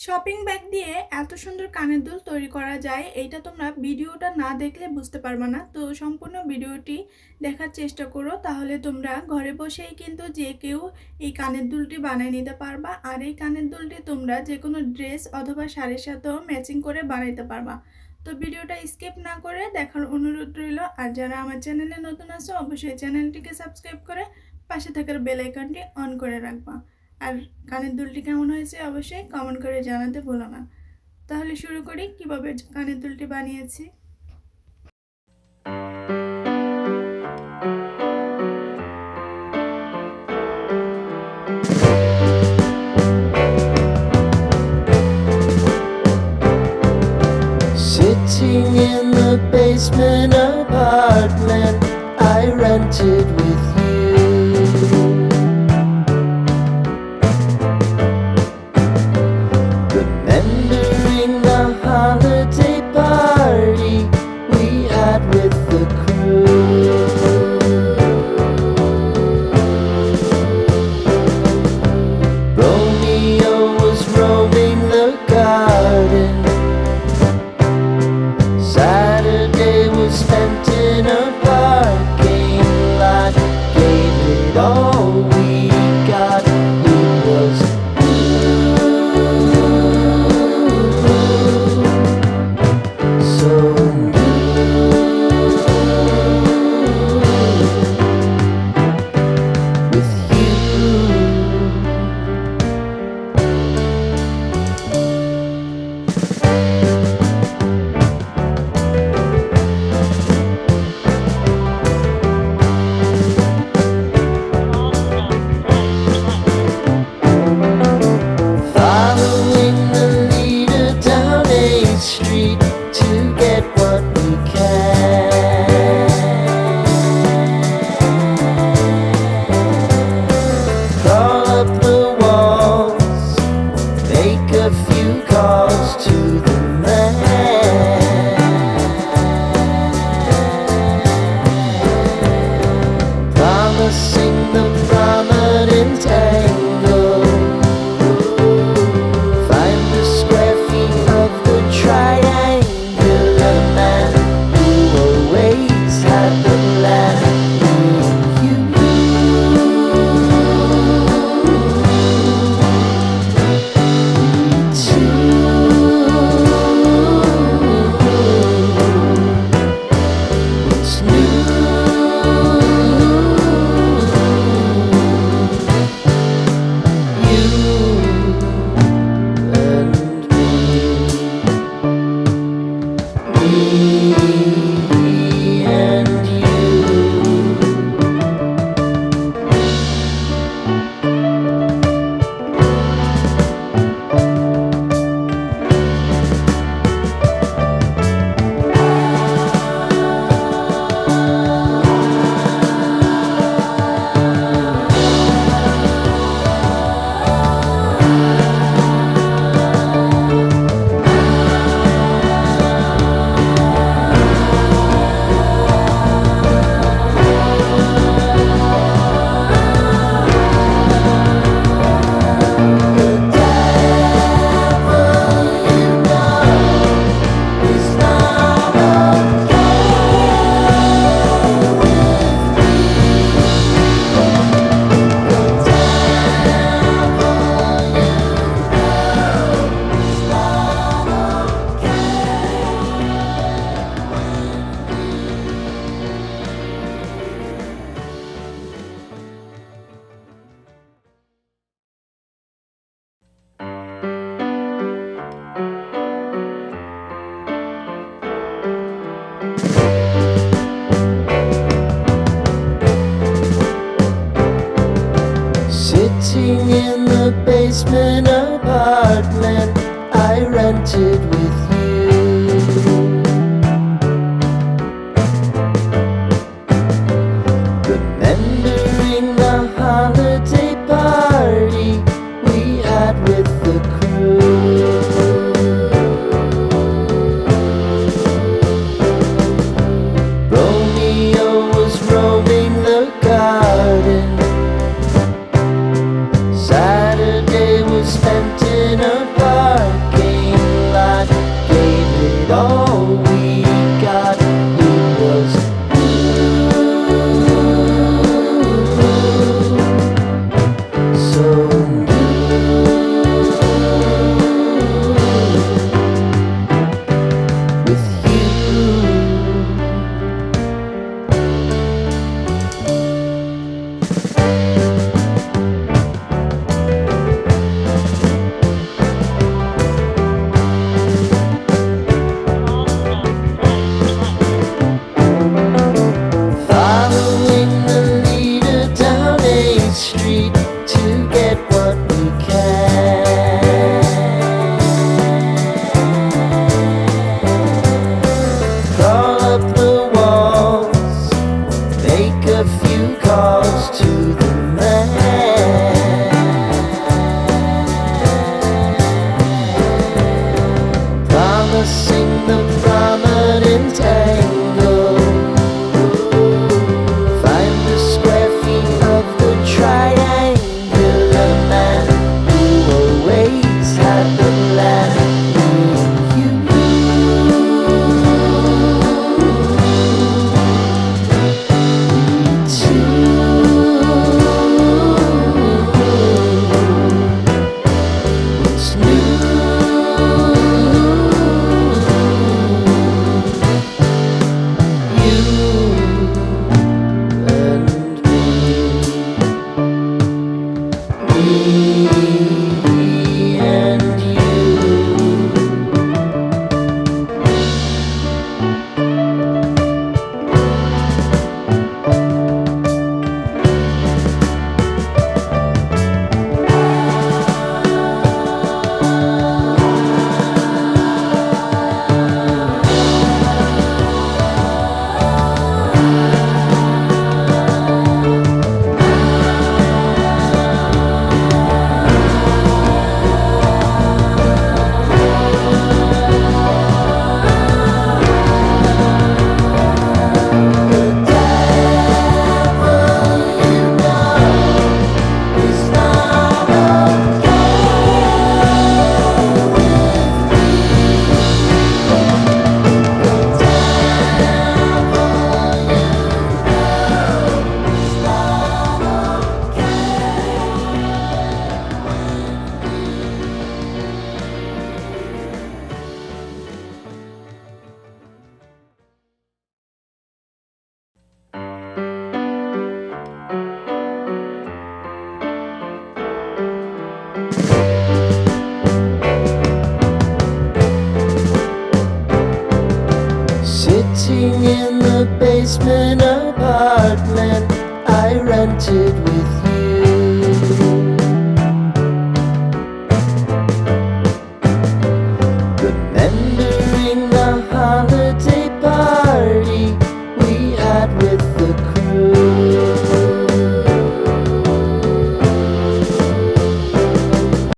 Shopping bag দিয়ে এত সুন্দর কানের দুল তৈরি করা যায় এইটা তোমরা ভিডিওটা না দেখলে বুঝতে পারবে না। তো সম্পূর্ণ ভিডিওটি দেখার চেষ্টা করো, তাহলে তোমরা ঘরে বসেই কিন্তু যে কেউ এই কানের দুলটি বানিয়ে নিতে পারবা। আর এই কানের দুলটি তোমরা যে কোনো ড্রেস অথবা শাড়ির সাথেও ম্যাচিং করে বানাইতে পারবা। তো ভিডিওটা স্কিপ না করে দেখার অনুরোধ রইল। আর যারা আমার চ্যানেলে নতুন আছে অবশ্যই চ্যানেলটিকে সাবস্ক্রাইব করে পাশে থাকার বেল আইকনটি অন করে রাখবা। আর কানের দুলটি কেমন হয়েছে অবশ্যই কমেন্ট করে জানাতে ভুলো না। তাহলে শুরু করি কিভাবে কানের দুলটি বানিয়েছি। Sitting in the basement apartment I rented with you, remembering the holiday party we had with the crew. Romeo was roaming the garden, Saturday was spent in a parking lot. Gave it all we got. It was so with you. Following the leader down 8th Street to get what we can. Crawl up the walls, make a few calls to the man. Promising the prominent tangle. Find the square feet of the triangular man who always had the plan. You, me too. an apartment I rented with